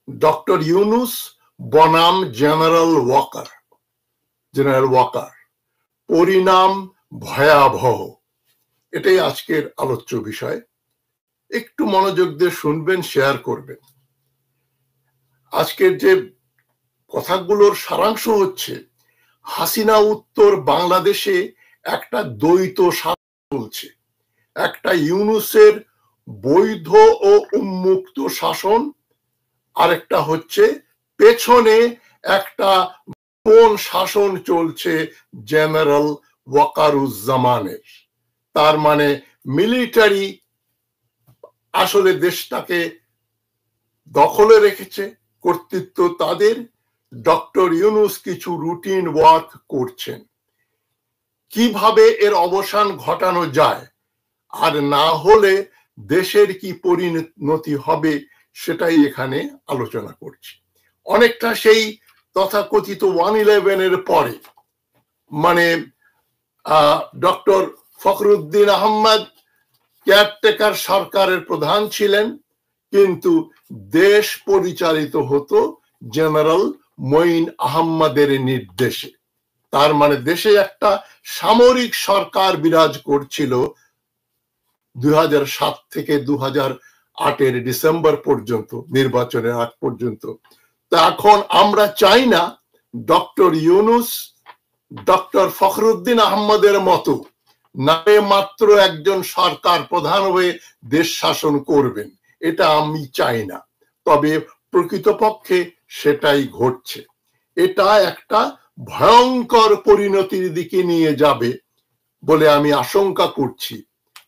Doctor Yunus বনাম general Waker, পরিণাম ভয়াবহ। এটাই আজকের আলোচ্য বিষয়। একটু মনোযোগ দিয়ে শুনবেন, শেয়ার করবেন। আজকের যে কথাগুলোর সারাংশ হচ্ছে, হাসিনা উত্তর বাংলাদেশে একটা দ্বৈত শাসন চলছে। একটা ইউনুসের বৈধ ও উন্মুক্ত শাসন, আরেকটা হচ্ছে পেছনে একটা কোন শাসন চলছে জেনারেল ওয়াকারুজ্জামানের। তার মানে মিলিটারি আসলে দেশটাকে দখলে রেখেছে, কর্তৃত্ব তাদের। ডক্টর ইউনুস কিছু রুটিন ওয়ার্ক করছেন। কিভাবে এর অবসান ঘটানো যায়, আর না হলে দেশের কি পরিণতি হবে, সেটাই এখানে আলোচনা করছি। অনেকটা সেই তথাকথিত 1/11 পরে, মানে ডক্টর ফখরুদ্দিন আহমদ কেয়ারটেকার সরকারের প্রধান ছিলেন, কিন্তু দেশ পরিচালিত হতো জেনারেল মঈন আহম্মদের নির্দেশে। তার মানে দেশে একটা সামরিক সরকার বিরাজ করছিল 2007 থেকে 2008 ডিসেম্বর পর্যন্ত, নির্বাচনের আগ পর্যন্ত। তা এখন আমরা চাই না ডক্টর ইউনুস ডক্টর ফখরুদ্দিন আহমদের মতো নামে মাত্র একজন সরকার প্রধান হয়ে দেশ শাসন করবেন, এটা আমি চাই না। তবে প্রকৃতপক্ষে সেটাই ঘটছে। এটা একটা ভয়ঙ্কর পরিণতির দিকে নিয়ে যাবে বলে আমি আশঙ্কা করছি।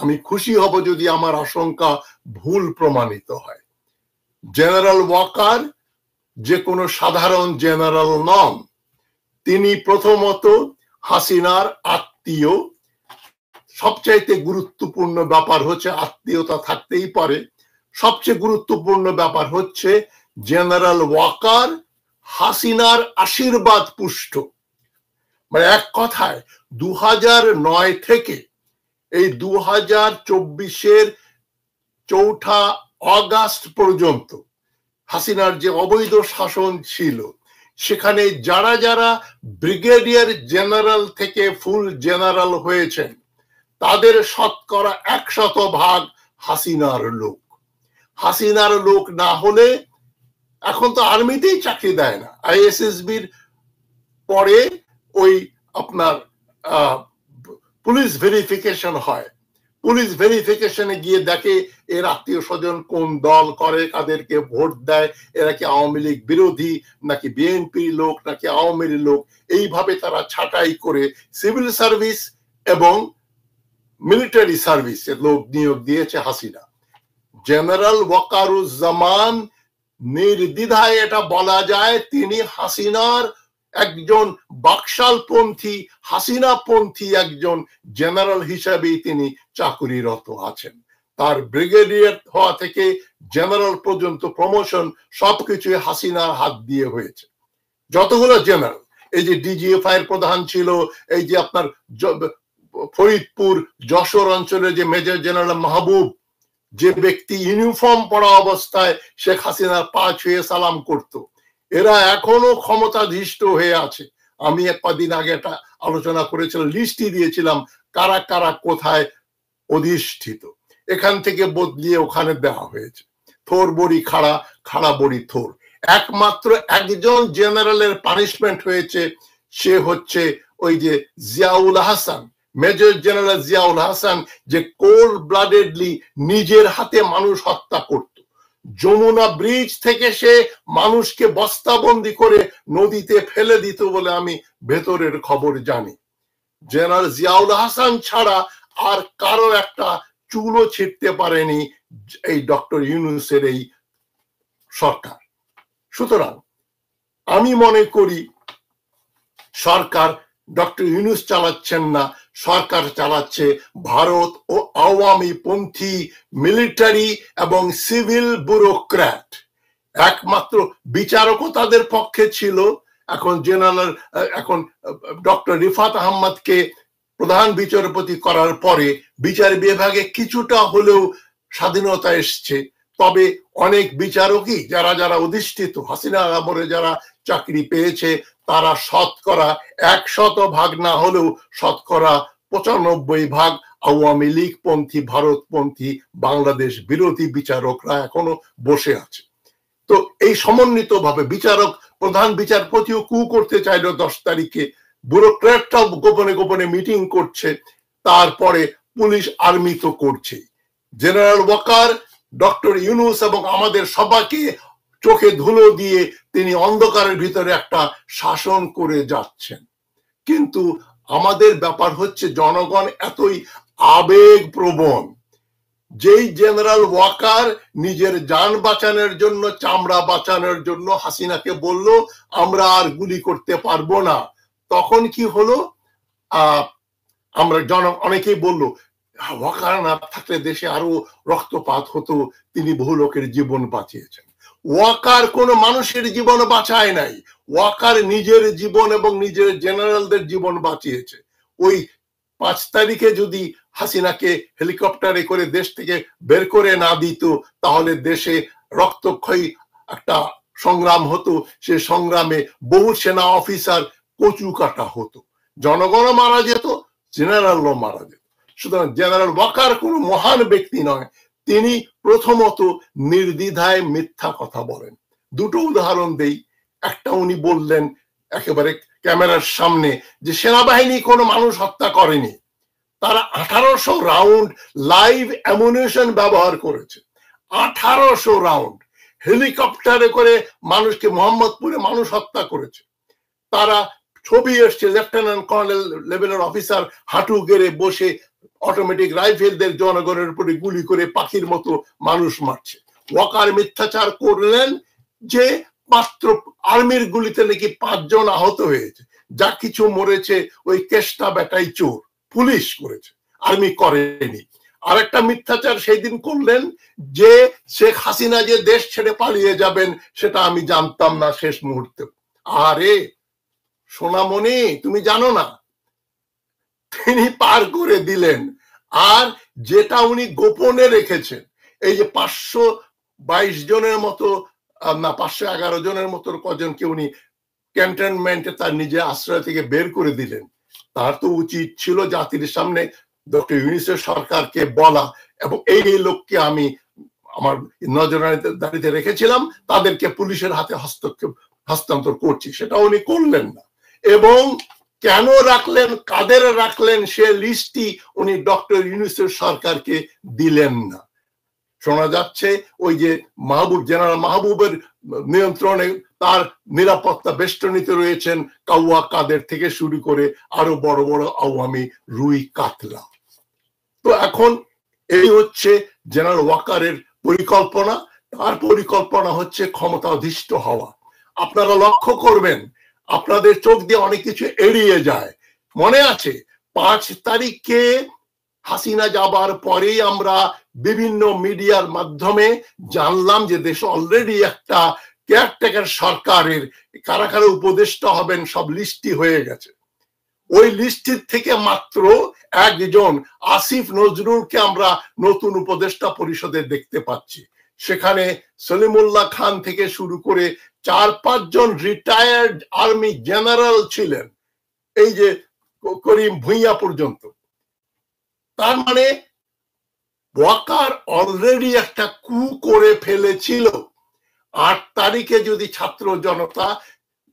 আমি খুশি হব যদি আমার আশঙ্কা ভুল প্রমাণিত হয়। জেনারেল ওয়াকার যে কোনো সাধারণ জেনারেল নন, তিনি প্রথমত হাসিনার আত্মীয়। সবচাইতে গুরুত্বপূর্ণ ব্যাপার হচ্ছে, আত্মীয়তা থাকতেই পারে, সবচেয়ে গুরুত্বপূর্ণ ব্যাপার হচ্ছে জেনারেল ওয়াকার হাসিনার আশীর্বাদ পুষ্ট। মানে এক কথায় 2009 থেকে এই 2024 4 আগস্ট পর্যন্ত হাসিনার যে অবৈধ শাসন ছিল, সেখানে যারা যারা ব্রিগেডিয়ার জেনারেল থেকে ফুল জেনারেল হয়েছেন, তাদের শতকরা 100% হাসিনার লোক। হাসিনার লোক না হলে, এখন তো আর্মিতেই চাকরি দেয় না, আইএসএসবির পরে ওই আপনার পুলিশ ভেরিফিকেশন হয়। পুলিশ ভেরিফিকেশনে গিয়ে দেখে এর আত্মীয় স্বজন কোন দল করে, কাদেরকে ভোট দেয়, এরা কি আওয়ামী লীগ বিরোধী নাকি বিএনপির লোক নাকি আওয়ামী লোক। এইভাবে তারা ছাঁটাই করে সিভিল সার্ভিস এবং মিলিটারি সার্ভিসের লোক নিয়োগ দিয়েছে হাসিনা। জেনারেল ওয়াকারুজ্জামান নির্দ্বিধায় এটা বলা যায়, তিনি হাসিনার একজন বাকশালপন্থী, হাসিনাপন্থী একজন জেনারেল হিসেবেই তিনি চাকুরিরত আছেন। তার ব্রিগেডিয়ার হওয়া থেকে জেনারেল পর্যন্ত প্রমোশন সবকিছুই হাসিনার হাত দিয়ে হয়েছে। যতগুলো জেনারেল, এই যে ডিজিএফআই এর প্রধান ছিল, এই যে আপনার ফরিদপুর যশোর অঞ্চলে যে মেজর জেনারেল মাহবুব, যে ব্যক্তি ইউনিফর্ম পরা অবস্থায় শেখ হাসিনার পা ছুঁয়ে সালাম করত, এরা এখনো ক্ষমতাধীষ্ট হয়ে আছে। আমি কদিন আগে একটা আলোচনা করেছিলাম, লিস্টই দিয়েছিলাম কারা কারা কোথায় অধিষ্ঠিত। এখান থেকে বদলিয়ে ওখানে দেওয়া হয়েছে। থোর বড়ি খাড়া, খাড়া বড়ি থোর। একমাত্র একজন জেনারেলের পানিশমেন্ট হয়েছে, সে হচ্ছে ওই যে জিয়াউল হাসান, মেজর জেনারেল জিয়াউল হাসান, যে কোল্ড ব্লাডেডলি নিজের হাতে মানুষ হত্যা করত। যমুনা ব্রিজ থেকে সে মানুষকে বস্তাবন্দি করে নদীতে ফেলে দিত বলে আমি ভেতরের খবর জানি। জেনারেল জিয়াউল হাসান ছাড়া আর কারো একটা চুলও ছিটতে পারেনি এই ডক্টর ইউনুসের এই সরকার। সুতরাং আমি মনে করি সরকার ডক্টর ইউনুস চালাচ্ছেন না, সরকার চালাচ্ছে ভারত ও আওয়ামী পন্থী মিলিটারি এবং সিভিল ব্যুরোক্র্যাট। একমাত্র বিচারকও তাদের পক্ষে ছিল। এখন ডক্টর রিফাত আহমদকে প্রধান বিচারপতি করার পরে বিচার বিভাগে কিছুটা হলেও স্বাধীনতা এসছে। তবে অনেক বিচারকই যারা যারা অধিষ্ঠিত হাসিনা আমলে যারা চাকরি পেয়েছে তারা শতকরা 100% না হলেও শতকরা 95% আওয়ামী লীগ পন্থী ভারতপন্থী বাংলাদেশ বিরোধী বিচারকরা এখনো বসে আছে। তো এই সমন্বিত ভাবে বিচারক প্রধান বিচারপতিও কু করতে চাইলো 10 তারিখে, ব্যুরোক্র্যাটরাও গোপনে গোপনে মিটিং করছে, তারপরে পুলিশ আর্মি তো করছে। জেনারেল ওয়াকার, ডক্টর ইউনূস এবং আমাদের সবাইকে চোখে ধুলো দিয়ে তিনি অন্ধকারের ভিতরে একটা শাসন করে যাচ্ছেন। কিন্তু আমাদের ব্যাপার হচ্ছে জনগণ এতই আবেগপ্রবণ, যেই জেনারেল ওয়াকার নিজের জান বাঁচানোর জন্য চামড়া বাঁচানোর জন্য হাসিনাকে বলল আমরা আর গুলি করতে পারবো না, তখন কি হলো আমরা অনেকেই বললো ওয়াকার না থাকলে দেশে আরো রক্তপাত হতো, তিনি বহু লোকের জীবন বাঁচিয়েছেন। ওয়াকার কোন মানুষের জীবন বাঁচায় নাই, ওয়াকার নিজের জীবন এবং নিজের জেনারেলদের জীবন বাঁচিয়েছে। ওই 5 তারিখে যদি হাসিনাকে হেলিকপ্টারে করে দেশ থেকে বের করে না দিত তাহলে দেশে রক্তক্ষয়ী একটা সংগ্রাম হতো, সে সংগ্রামে বহু সেনা অফিসার কচু কাটা হতো, জনগণও মারা যেত, জেনারেলও মারা যেত। সুতরাং জেনারেল ওয়াকার কোনো মহান ব্যক্তি নয়, তিনি প্রথমত নির্দ্বিধায় মিথ্যা কথা বলেন। দুটো উদাহরণ দেই। একটা উনি বললেন একেবারে ক্যামেরার সামনে যে সেনাবাহিনী কোনো মানুষ হত্যা করেনি, তারা 1800 রাউন্ড লাইভ অ্যামুনিশন ব্যবহার করেছে, 1800 রাউন্ড হেলিকপ্টারে করে মানুষকে মোহাম্মদপুরে মানুষ হত্যা করেছে। তারা ছবি এসছে লেফটেন্যান্ট কর্নেল লেভেলের অফিসার হাঁটু গেড়ে বসে অটোমেটিক রাইফেলদের জনগণের উপরে গুলি করে পাখির মতো মানুষ মারছে। ওয়াকার মিথ্যাচার করলেন যে মাত্র আর্মির গুলিতে নাকি 5 জন আহত হয়েছে, যা কিছু মরেছে ওই কেষ্টা বেটাই চোর, পুলিশ করেছে, আর্মি করেনি। আরেকটা মিথ্যাচার সেই দিন করলেন যে শেখ হাসিনা যে দেশ ছেড়ে পালিয়ে যাবেন সেটা আমি জানতাম না শেষ মুহূর্তে। আরে সোনামণি তুমি জানো না, তিনি পার করে দিলেন। আর যেটা উনি গোপনে রেখেছেন, এই যে 522 জনের মতো না 511 জনের মতো কজনকে উনি ক্যান্টনমেন্টে তার নিজে আশ্রয় থেকে বের করে দিলেন, তার তো উচিত ছিল জাতির সামনে ডক্টর ইউনূসের সরকারকে বলা এবং এই লোককে আমি আমার নজরদারিতে রেখেছিলাম, তাদেরকে পুলিশের হাতে হস্তান্তর করছি, সেটা উনি করলেন না। এবং কেন রাখলেন, কাদের রাখলেন সে লিস্টই উনি ডক্টর ইউনূসের সরকারকে দিলেন না। শোনা যাচ্ছে ওই যে মাহবুব, জেনারেল মাহবুবের নিয়ন্ত্রণে তার নিরাপত্তা বেষ্টনীতে রয়েছেন কাউয়া কাদের থেকে শুরু করে আরো বড় বড় আওয়ামী রুই কাতলা। তো এখন এই হচ্ছে জেনারেল ওয়াকারের পরিকল্পনা। তার পরিকল্পনা হচ্ছে ক্ষমতা অধিষ্ঠ হওয়া। আপনারা লক্ষ্য করবেন আপনাদের চোখ দিয়ে অনেক কিছু এড়িয়ে যায়। মনে আছে 5 তারিখে হাসিনা যাবার পরেই আমরা বিভিন্ন মিডিয়ার মাধ্যমে জানলাম যে দেশে অলরেডি একটা কেয়ারটেকার সরকারের কারা কারা উপদেষ্টা হবেন সব লিস্টই হয়ে গেছে। ওই লিস্টের থেকে মাত্র একজন আসিফ নজরুলকে আমরা নতুন উপদেষ্টা পরিষদে দেখতে পাচ্ছি। সেখানে সলিমুল্লাহ খান থেকে শুরু করে 4-5 জন রিটায়ার্ড আর্মি জেনারেল ছিলেন, এই যে করিম ভুঁইয়া পর্যন্ত। তার মানে ওয়াকার অলরেডি একটা কু করে ফেলেছিল। 8 তারিখে যদি ছাত্র জনতা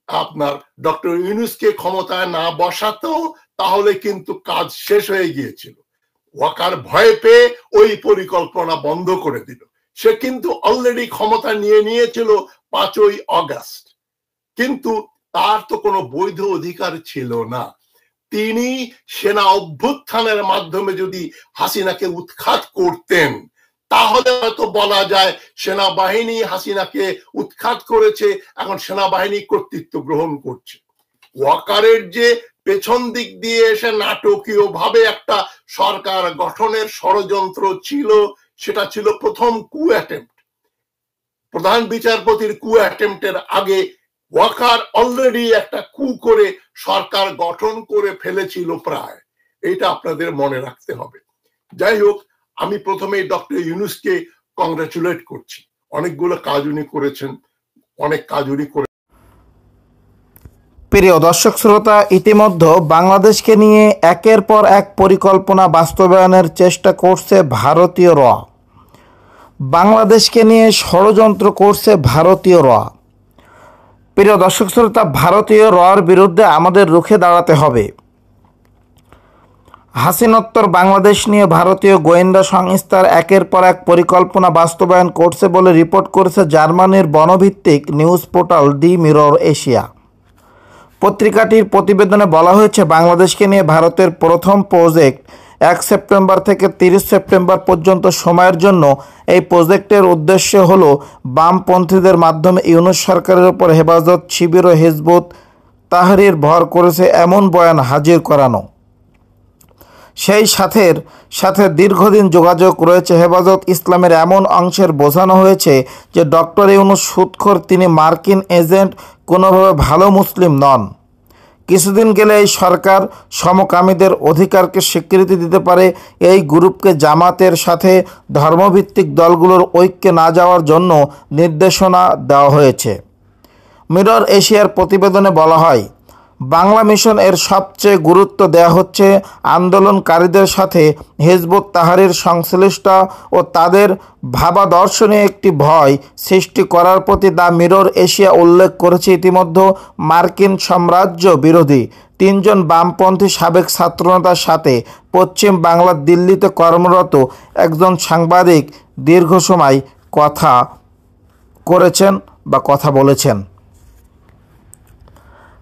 আপনার ডক্টর ইউনূসকে ক্ষমতায় না বসাতো তাহলে কিন্তু কাজ শেষ হয়ে গিয়েছিল। ওয়াকার ভয় পেয়ে ওই পরিকল্পনা বন্ধ করে দিল। সে কিন্তু অলরেডি ক্ষমতা নিয়ে নিয়েছিল 5ই আগস্ট, কিন্তু তার তো কোনো বৈধ অধিকার ছিল না। তিনি সেনা অভ্যুত্থানের মাধ্যমে যদি হাসিনাকে উৎখাত করতেন তাহলে হয়তো বলা যায় সেনাবাহিনী হাসিনাকে উৎখাত করেছে, এখন সেনাবাহিনী কর্তৃত্ব গ্রহণ করছে। ওয়াকারের যে পেছন দিক দিয়ে এসে নাটকীয় ভাবে একটা সরকার গঠনের ষড়যন্ত্র ছিল, সেটা ছিল প্রথম কু অ্যাটেম্পট। প্রধান বিচারপতির কু অ্যাটেম্পটের আগে ওয়াকার অলরেডি একটা কু করে সরকার গঠন করে ফেলেছিল প্রায়, এটা আপনাদের মনে রাখতে হবে। যাই হোক, আমি প্রথমে ডক্টর ইউনূসকে কংগ্রাচুলেট করছি। অনেকগুলো কাজ উনি করেছেন, অনেক কাজ উনি করে। প্রিয় দর্শক শ্রোতা, ইতিমধ্যে বাংলাদেশকে নিয়ে একের পর এক পরিকল্পনা বাস্তবায়নের চেষ্টা করছে ভারতীয় র। বাংলাদেশকে নিয়ে ষড়যন্ত্র করছে ভারতীয় র। প্রিয় দর্শক শ্রোতা, ভারতীয় রর বিরুদ্ধে আমাদের রুখে দাঁড়াতে হবে। হাসিনোত্তর বাংলাদেশ নিয়ে ভারতীয় গোয়েন্দা সংস্থার একের পর এক পরিকল্পনা বাস্তবায়ন করছে বলে রিপোর্ট করেছে জার্মানির বনভিত্তিক নিউজ পোর্টাল দি মিরর এশিয়া। পত্রিকাটির প্রতিবেদনে বলা হয়েছে, বাংলাদেশকে নিয়ে ভারতের প্রথম প্রজেক্ট 1 সেপ্টেম্বর থেকে 30 সেপ্টেম্বর পর্যন্ত সময়ের জন্য। এই প্রজেক্টের উদ্দেশ্য হল বামপন্থীদের মাধ্যমে ইউনূস সরকারের উপর হেফাজত শিবির ও হিজবুত তাহরির ভর করেছে এমন বয়ান হাজির করানো। সেই সাথে দীর্ঘদিন যোগাযোগ রয়েছে। হেফাজত ইসলামের এমন অংশের বোঝানো হয়েছে যে ডক্টর ইউনূস সুদখোর, তিনি মার্কিন এজেন্ট, কোনোভাবে ভালো মুসলিম নন। কিছুদিন গেলে এই সরকার সমকামীদের অধিকারকে স্বীকৃতি দিতে পারে। এই গ্রুপকে জামাতের সাথে ধর্মভিত্তিক দলগুলোর ঐক্যে না যাওয়ার জন্য নির্দেশনা দেওয়া হয়েছে। মিরর এশিয়ার প্রতিবেদনে বলা হয়, বাংলা মিশন এর সবচেয়ে গুরুত্ব দেওয়া হচ্ছে আন্দোলনকারীদের সাথে হিজবুত তাহরির সংশ্লিষ্ট ও তাদের ভাবাদর্শনে একটি ভয় সৃষ্টি করার প্রতি। দ্য মিরর এশিয়া উল্লেখ করেছে, ইতিমধ্যে মার্কিন সাম্রাজ্য বিরোধী 3 জন বামপন্থী সাবেক ছাত্রনেতার সাথে পশ্চিম বাংলার দিল্লিতে কর্মরত একজন সাংবাদিক দীর্ঘ সময় কথা বলেছেন।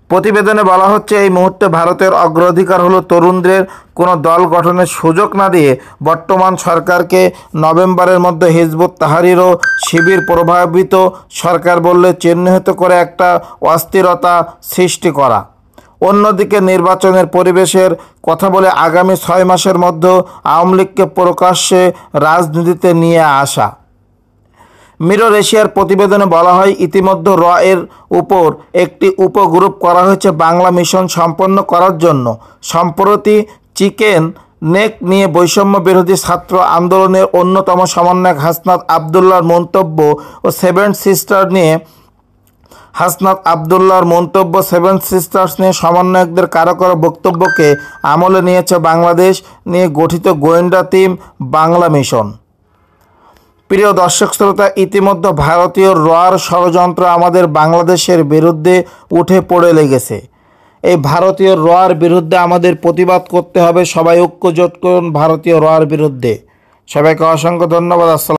প্রতিবেদনে বলা হচ্ছে, এই মুহূর্তে ভারতের অগ্রাধিকার হলো তরুণদের কোনো দল গঠনের সুযোগ না দিয়ে বর্তমান সরকারকে নভেম্বরের মধ্যে হিজবুত তাহরির ও শিবির প্রভাবিত সরকার বললে চিহ্নিত করে একটা অস্থিরতা সৃষ্টি করা। অন্যদিকে নির্বাচনের পরিবেশের কথা বলে আগামী 6 মাসের মধ্যে আওয়ামী লীগকে প্রকাশ্যে রাজনীতিতে নিয়ে আসা। মিরর এশিয়ার প্রতিবেদনে বলা হয়, ইতিমধ্যে র এর উপর একটি উপগ্রুপ করা হয়েছে বাংলা মিশন সম্পন্ন করার জন্য। সম্প্রতি চিকেন নেক নিয়ে বৈষম্য বিরোধী ছাত্র আন্দোলনের অন্যতম সমন্বয়ক হাসনাত আবদুল্লাহর মন্তব্য ও সেভেন সিস্টার্স নিয়ে সমন্বয়কদের কারো কারো বক্তব্যকে আমলে নিয়েছে বাংলাদেশ নিয়ে গঠিত গোয়েন্দা টিম বাংলা মিশন। প্রিয় দর্শক শ্রোতা, ইতিমধ্যে ভারতীয় রর ষড়যন্ত্র আমাদের বাংলাদেশের বিরুদ্ধে উঠে পড়ে লেগেছে। এই ভারতীয় রর বিরুদ্ধে আমাদের প্রতিবাদ করতে হবে। সবাই ঐক্যজোট করুন ভারতীয় রর বিরুদ্ধে। সবাইকে অসংখ্য ধন্যবাদ। আসসালাম।